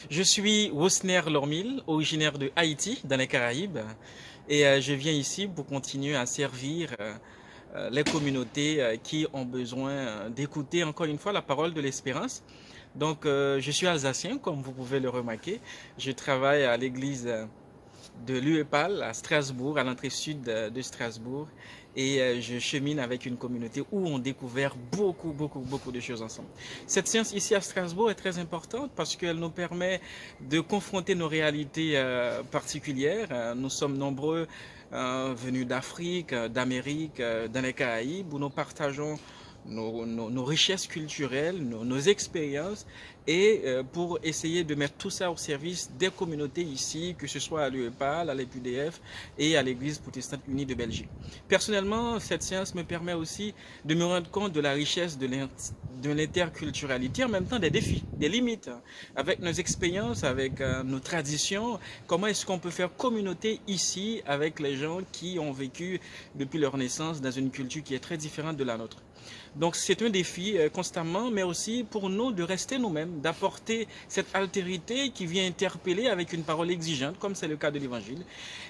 Je suis Wosner Lormil, originaire de Haïti, dans les Caraïbes, et je viens ici pour continuer à servir les communautés qui ont besoin d'écouter encore une fois la parole de l'espérance. Donc, je suis alsacien, comme vous pouvez le remarquer. Je travaille à l'église de l'UEPAL à Strasbourg, à l'entrée sud de Strasbourg. Et je chemine avec une communauté où on découvre beaucoup de choses ensemble. Cette séance ici à Strasbourg est très importante parce qu'elle nous permet de confronter nos réalités particulières. Nous sommes nombreux venus d'Afrique, d'Amérique, dans les Caraïbes, où nous partageons nos richesses culturelles, nos expériences, et pour essayer de mettre tout ça au service des communautés ici, que ce soit à l'UEPAL, à l'EPUDF et à l'Église protestante unie de Belgique. Personnellement, cette séance me permet aussi de me rendre compte de la richesse de l'interculturalité, en même temps des défis, des limites, avec nos expériences, avec nos traditions. Comment est-ce qu'on peut faire communauté ici avec les gens qui ont vécu depuis leur naissance dans une culture qui est très différente de la nôtre. Donc c'est un défi constamment, mais aussi pour nous de rester nous-mêmes, d'apporter cette altérité qui vient interpeller avec une parole exigeante, comme c'est le cas de l'Évangile.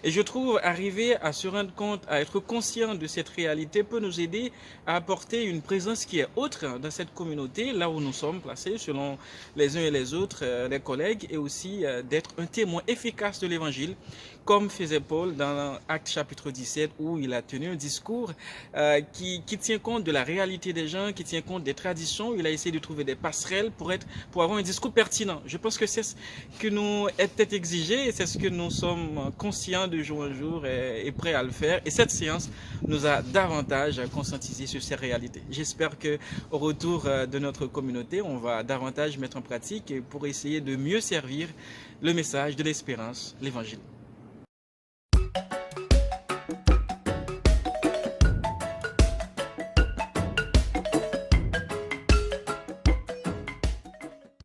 Et je trouve arriver à se rendre compte, à être conscient de cette réalité peut nous aider à apporter une présence qui est autre dans cette communauté, là où nous sommes placés, selon les uns et les autres, les collègues, et aussi d'être un témoin efficace de l'Évangile, comme faisait Paul dans Actes chapitre 17, où il a tenu un discours qui tient compte de la réalité des gens, qui tient compte des traditions. Il a essayé de trouver des passerelles pour avoir un discours pertinent. Je pense que c'est ce que nous est exigé et c'est ce que nous sommes conscients de jour en jour et prêts à le faire. Et cette séance nous a davantage conscientisé sur ces réalités. J'espère que au retour de notre communauté, on va davantage mettre en pratique pour essayer de mieux servir le message de l'espérance, l'évangile.